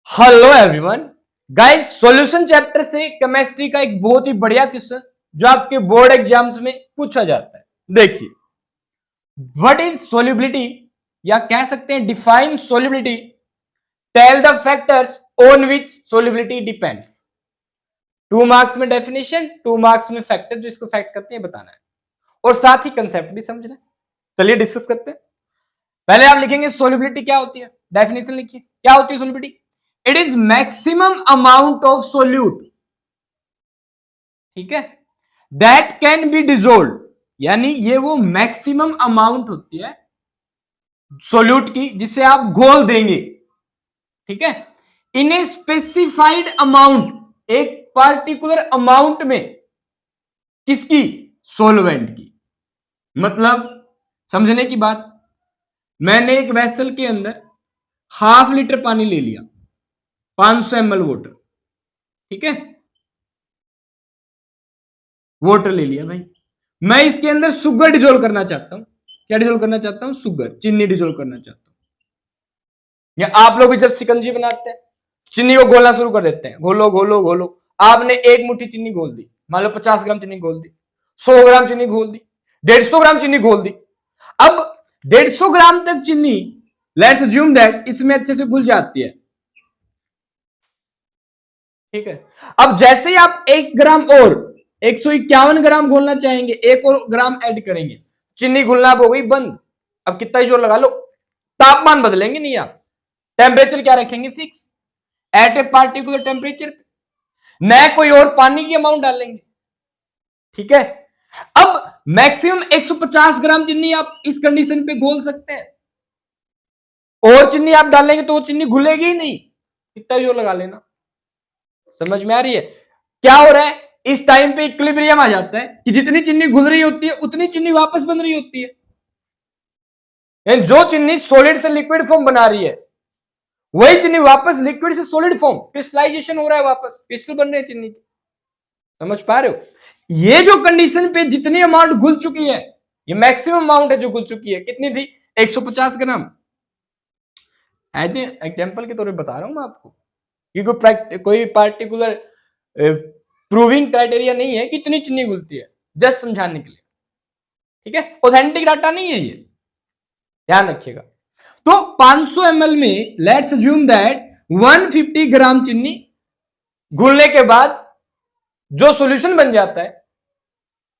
Hello everyone guys, solution chapter से chemistry का एक बहुत ही बढ़िया क्वेश्चन जो आपके बोर्ड एग्जाम्स में पूछा जाता है। देखिए, व्हाट इज सोल्युबिलिटी, या कह सकते हैं define solubility, tell the factors on which solubility depends. 2 marks में डेफिनेशन, 2 मार्क्स में फैक्टर जो इसको फैक्ट करते हैं बताना है और साथ ही कंसेप्ट भी समझना है। चलिए डिस्कस करते हैं। पहले आप लिखेंगे सोल्युबिलिटी क्या होती है, डेफिनेशन लिखिए क्या होती है solubility. It is maximum amount of solute, ठीक है, दैट कैन बी डिजोल्व, यानी ये वो मैक्सिमम अमाउंट होती है सोल्यूट की जिसे आप घोल देंगे, ठीक है, इन ए स्पेसिफाइड अमाउंट, एक पार्टिकुलर अमाउंट में, किसकी, सोलवेंट की। मतलब समझने की बात, मैंने एक वेसल के अंदर ½ लीटर पानी ले लिया, 500 ml वाटर, ठीक है, वाटर ले लिया भाई। मैं इसके अंदर शुगर डिजोल्व करना चाहता हूं। क्या डिजोल्व करना चाहता हूं? शुगर, चीनी डिजोल्व करना चाहता हूं। या आप लोग भी जब शिकंजी बनाते हैं, चीनी को घोलना शुरू कर देते हैं, घोलो घोलो घोलो। आपने एक मुट्ठी चीनी घोल दी, मान लो 50 ग्राम चीनी घोल दी, 100 ग्राम चीनी घोल दी, 150 ग्राम चीनी घोल दी। अब 150 ग्राम तक चीनी, लेट्स अज्यूम दैट, इसमें अच्छे से घुल जाती है, ठीक है। अब जैसे ही आप 1 ग्राम और 151 ग्राम घोलना चाहेंगे, 1 और ग्राम ऐड करेंगे, चीनी घुलना हो गई बंद। अब कितना ही जोर लगा लो, तापमान बदलेंगे नहीं आप, टेम्परेचर क्या रखेंगे, fix, at a particular temperature, न कोई और पानी की अमाउंट डालेंगे, ठीक है। अब मैक्सिमम 150 ग्राम चीनी आप इस कंडीशन पे घोल सकते हैं, और चीनी आप डालेंगे तो वो चीनी घुलेगी ही नहीं, कितना जोर लगा लेना। समझ में आ रही है क्या हो रहा है? इस टाइम पे इक्विलिब्रियम आ जाता है कि जितनी चीनी घुल रही होती है उतनी चीनी वापस बन रही होती है। जो चीनी सॉलिड से लिक्विड फॉर्म बना रही है, वही चीनी वापस लिक्विड से सॉलिड फॉर्म, क्रिस्टलाइजेशन हो रहा है, वापस क्रिस्टल बन रहे हैं चीनी। समझ पा रहे हो? ये जो कंडीशन पे जितनी अमाउंट घुल चुकी है, ये मैक्सिमम अमाउंट है जो घुल चुकी है, कितनी थी, 150 ग्राम। एज एग्जाम्पल के तौर पर बता रहा हूं मैं आपको, क्योंकि कोई पार्टिकुलर प्रूविंग क्राइटेरिया नहीं है कितनी चीनी घुलती है, जस्ट समझाने के लिए, ठीक है, ऑथेंटिक डाटा नहीं है ये, ध्यान रखिएगा। तो 500 ml में लेट्स अज्यूम दैट 150 ग्राम चीनी घुलने के बाद जो सॉल्यूशन बन जाता है,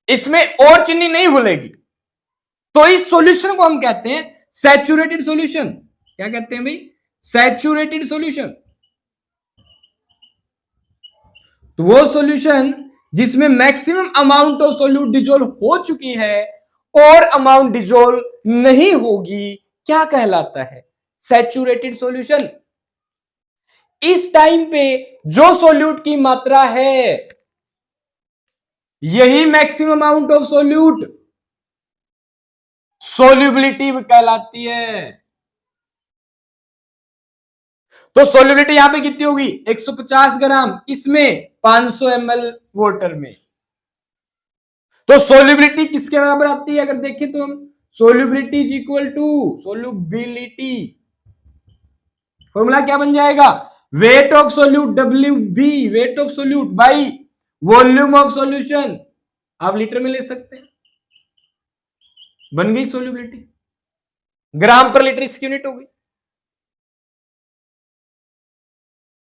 इसमें और चीनी नहीं घुलेगी, तो इस सॉल्यूशन को हम कहते हैं सैचुरेटेड सॉल्यूशन। क्या कहते हैं भाई? Saturated solution. तो वो सॉल्यूशन जिसमें maximum amount of solute dissolve हो चुकी है और अमाउंट डिजोल्व नहीं होगी, क्या कहलाता है? Saturated solution. इस टाइम पे जो सोल्यूट की मात्रा है, यही maximum amount of solute solubility कहलाती है। तो सोल्यूबिलिटी यहां पे कितनी होगी? 150 ग्राम, इसमें 500 ml वाटर में। तो सोल्यूबिलिटी किसके बराबर आती है? अगर देखें तो हम, solubility is equal to solubility, formula क्या बन जाएगा? Weight of solute, WB, weight of solute by volume of solution. आप लीटर में ले सकते हैं, बन गई सोल्यूबिलिटी। ग्राम पर लीटर इसकी यूनिट हो गई,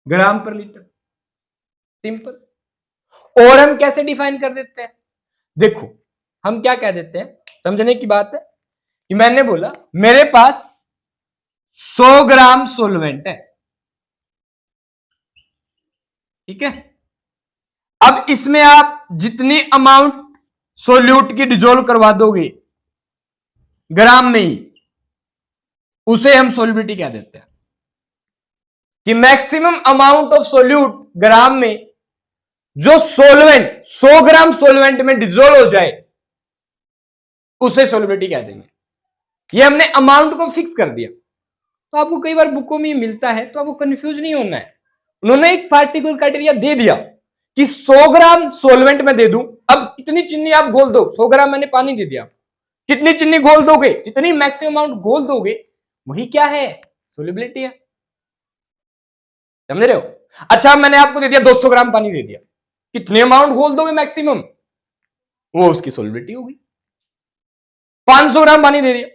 ग्राम पर लीटर, सिंपल। और हम कैसे डिफाइन कर देते हैं? देखो, हम क्या कह देते हैं, समझने की बात है कि मैंने बोला मेरे पास 100 ग्राम सोलवेंट है, ठीक है। अब इसमें आप जितनी अमाउंट सोल्यूट की डिजोल्व करवा दोगे ग्राम में ही, उसे हम सोल्युबिलिटी कह देते हैं। कि मैक्सिमम अमाउंट ऑफ सोल्यूट ग्राम में जो सोलवेंट 100 ग्राम सोलवेंट में डिजोल्व हो जाए, उसे सोल्युबिलिटी कह देंगे। ये हमने अमाउंट को फिक्स कर दिया। तो आपको कई बार बुकों में मिलता है, तो आपको कंफ्यूज नहीं होना है। उन्होंने एक पार्टिकुलर क्राइटेरिया दे दिया कि 100 ग्राम सोलवेंट में दे दूं, अब कितनी चीनी आप घोल दो, 100 ग्राम मैंने पानी दे दिया, कितनी चीनी घोल दोगे, जितनी मैक्सिमम अमाउंट घोल दोगे, वही क्या है? सोल्युबिलिटी है। समझ रहे हो? अच्छा मैंने आपको दे दिया 200 ग्राम पानी दे दिया, कितने अमाउंट घोल दोगे मैक्सिमम, वो उसकी सोलिबिलिटी होगी। 500 ग्राम पानी दे दिया,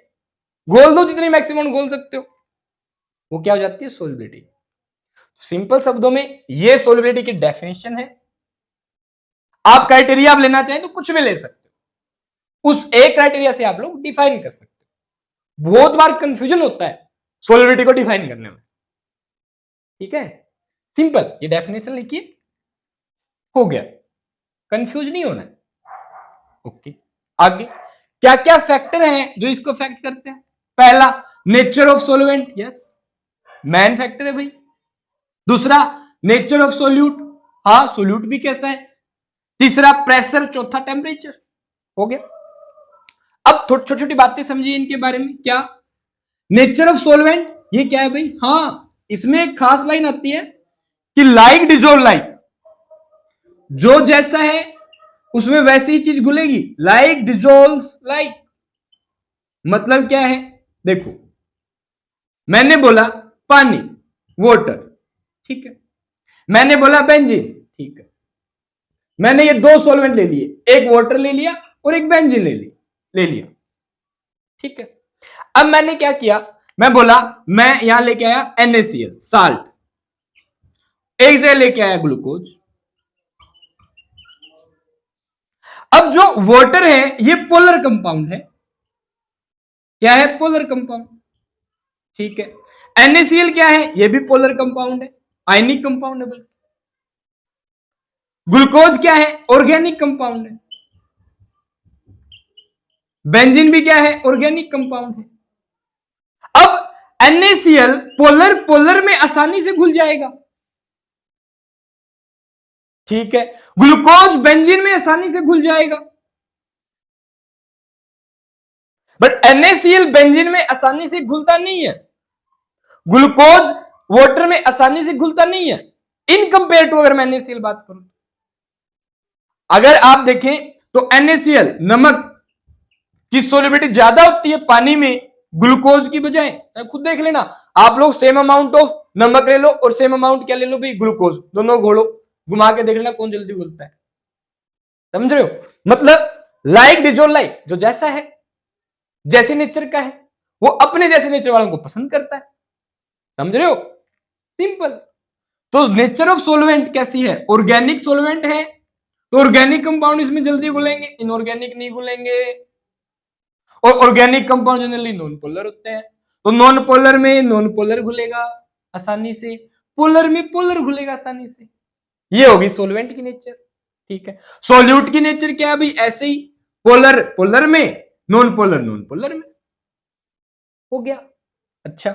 घोल दो जितनी मैक्सिमम घोल सकते हो, वो क्या हो जाती है, सोलिबिलिटी। सिंपल शब्दों में ये सोलिबिलिटी की डेफिनेशन है। आप क्राइटेरिया आप लेना चाहें तो कुछ भी ले सकते हो, उस एक क्राइटेरिया से आप लोग डिफाइन कर सकते हो। बहुत बार कंफ्यूजन होता है सोलिबिलिटी को डिफाइन करने में, ठीक है? सिंपल, ये डेफिनेशन लिखिए, हो गया, कंफ्यूज नहीं होना है। ओके, आगे क्या क्या फैक्टर हैं जो इसको अफेक्ट करते हैं? पहला, nature of सोल्वेंट, yes, man factor है भाई। दूसरा, नेचर ऑफ सोल्यूट, हाँ सोल्यूट भी कैसा है। तीसरा, प्रेशर, चौथा टेम्परेचर, हो गया। अब छोटी छोटी बातें समझिए इनके बारे में। क्या नेचर ऑफ सोल्वेंट, ये क्या है भाई? हाँ, इसमें एक खास लाइन आती है कि लाइक डिजोल्व लाइक, जो जैसा है उसमें वैसी ही चीज घुलेगी, लाइक डिजोल्व लाइक। मतलब क्या है, देखो मैंने बोला पानी, वाटर, ठीक है, मैंने बोला बेंजीन, ठीक है, मैंने ये दो सॉल्वेंट ले लिए, एक वाटर ले लिया और एक बेंजीन ले लिया, ठीक है। अब मैंने क्या किया, मैं बोला मैं यहां लेके आया NaCl साल्ट, एक जगह लेके आया ग्लूकोज। अब जो वाटर है ये पोलर कंपाउंड है, क्या है, पोलर कंपाउंड, ठीक है। NaCl क्या है, ये भी पोलर कंपाउंड है, आयनिक कंपाउंड है बल्कि। ग्लूकोज क्या है, ऑर्गेनिक कंपाउंड है। बेंजीन भी क्या है, ऑर्गेनिक कंपाउंड है। अब NaCl पोलर में आसानी से घुल जाएगा, ठीक है, ग्लूकोज बेंजीन में आसानी से घुल जाएगा, बट NaCl बेंजीन में आसानी से घुलता नहीं है, ग्लूकोज वाटर में आसानी से घुलता नहीं है, इन कंपेयर टू अगर मैं NaCl बात करूं। अगर आप देखें तो NaCl नमक की सोलिबिलिटी ज्यादा होती है पानी में ग्लूकोज की बजाय। खुद देख लेना, आप लोग सेम अमाउंट ऑफ नमक ले लो और सेम अमाउंट क्या ले लो भाई, ग्लूकोज, दोनों घोड़ो, घुमा के देख लेना कौन जल्दी घुलता है। समझ रहे हो? मतलब लाइक डिजोल्व लाइक, जो जैसा है, जैसे नेचर का है, वो अपने जैसे नेचर वालों को पसंद करता है। समझ रहे हो? सिंपल। तो नेचर ऑफ सोलवेंट कैसी है, ऑर्गेनिक सोलवेंट है तो ऑर्गेनिक कंपाउंड इसमें जल्दी घुलेंगे, इनऑर्गेनिक नहीं घुलेंगे। और organic compound generally non polar होते हैं, तो नॉन पोलर में नॉन पोलर घुलेगा आसानी से, पोलर में पोलर घुलेगा आसानी से। ये होगी सोलवेंट की नेचर, ठीक है। सोल्यूट की नेचर क्या है भाई, ऐसे ही, पोलर पोलर में, नॉन पोलर में, हो गया। अच्छा,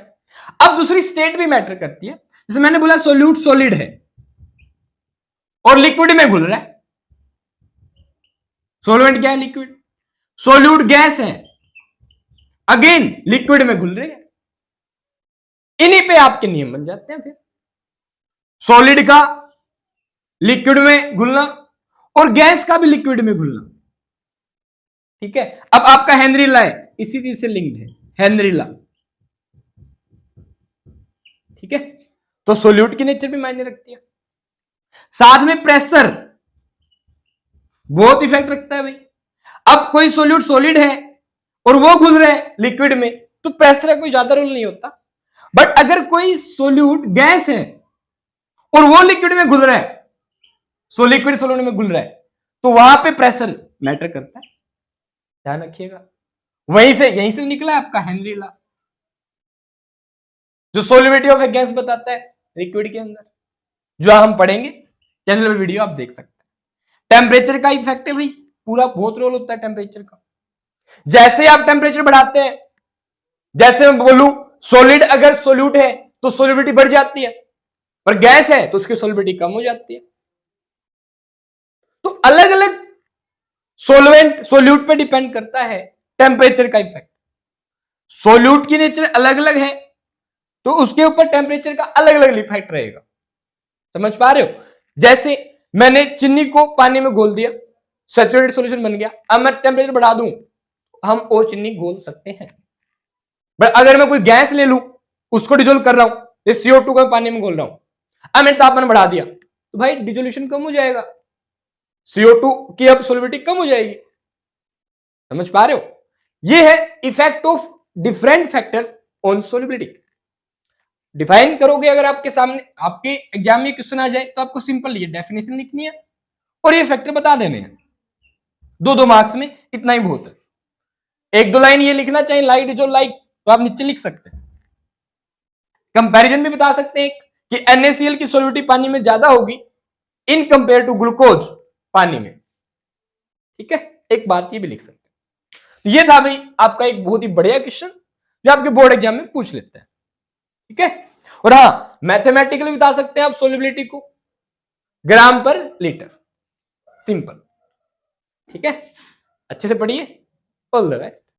अब दूसरी स्टेट भी मैटर करती है। जैसे मैंने बोला सोल्यूट सॉलिड है और लिक्विड में घुल रहा है, सोलवेंट क्या है, लिक्विड। सोल्यूट गैस है, अगेन लिक्विड में घुल रहे हैं। इन्हीं पे आपके नियम बन जाते हैं फिर, सॉलिड का लिक्विड में घुलना और गैस का भी लिक्विड में घुलना, ठीक है। अब आपका हेनरी लॉ है, इसी चीज से लिंक्ड है, हेनरी लॉ, ठीक है। तो सोल्यूट की नेचर भी मायने रखती है। साथ में प्रेशर बहुत इफेक्ट रखता है भाई। अब कोई सोल्यूट सॉलिड है और वो घुल रहा है लिक्विड में, तो प्रेशर का कोई ज्यादा रोल नहीं होता। बट अगर कोई सोल्यूट गैस है और वो लिक्विड में घुल रहा है, सो लिक्विड सोल्यूट में घुल रहा है, तो वहां पे प्रेशर मैटर करता है, ध्यान रखिएगा। यहीं से निकला है आपका हेनरी लॉ, जो सोलिबिलिटी ऑफ ए गैस बताता है लिक्विड के अंदर, जो हम पढ़ेंगे चैनल पे, वीडियो आप देख सकते हैं। टेम्परेचर का इफेक्ट है भाई, पूरा बहुत रोल होता है टेम्परेचर का। जैसे आप टेम्परेचर बढ़ाते हैं, जैसे मैं बोलूं सॉलिड अगर सोल्यूट है तो सोलिबिलिटी बढ़ जाती है, पर गैस है तो उसकी सोलिबिलिटी कम हो जाती है। तो अलग अलग सोलवेंट सोल्यूट पे डिपेंड करता है टेम्परेचर का इफेक्ट। सोल्यूट की नेचर अलग अलग है तो उसके ऊपर टेम्परेचर का अलग अलग इफेक्ट रहेगा। समझ पा रहे हो? जैसे मैंने चीनी को पानी में घोल दिया, सैचुरेटेड सॉल्यूशन बन गया, अब मैं टेम्परेचर बढ़ा दूं, हम वो चीनी घोल सकते हैं। बट अगर मैं कोई गैस ले लूं, उसको डिजोल्व कर रहा हूं, CO2 को पानी में घोल रहा हूं, अब मैंने तापमान बढ़ा दिया तो भाई डिसोल्यूशन कम हो जाएगा, CO2 की अब सोलिबिलिटी कम हो जाएगी। समझ पा रहे हो? ये है effect of different factors on solubility. Define करोगे, अगर आपके सामने आपके एग्जाम में क्वेश्चन आ जाए तो आपको सिंपल ये डेफिनेशन लिखनी है और ये फैक्टर बता देने हैं। 2-2 मार्क्स में इतना ही बहुत है। 1-2 लाइन ये लिखना चाहिए, लाइट जो लाइक, तो आप नीचे लिख सकते हैं। कंपैरिजन भी बता सकते हैं कि NaCl की सोलिबिलिटी पानी में ज्यादा होगी इन कंपेयर टू ग्लूकोज पानी में। ठीक है, एक बात ये भी लिख सकते हैं। तो ये था भाई आपका एक बहुत ही बढ़िया क्वेश्चन जो आपके बोर्ड एग्जाम में पूछ लेते हैं। ठीक है, और हाँ मैथमेटिकली बता सकते हैं आप सोलिबिलिटी को ग्राम पर लीटर, सिंपल। ठीक है, अच्छे से पढ़िए। All the best.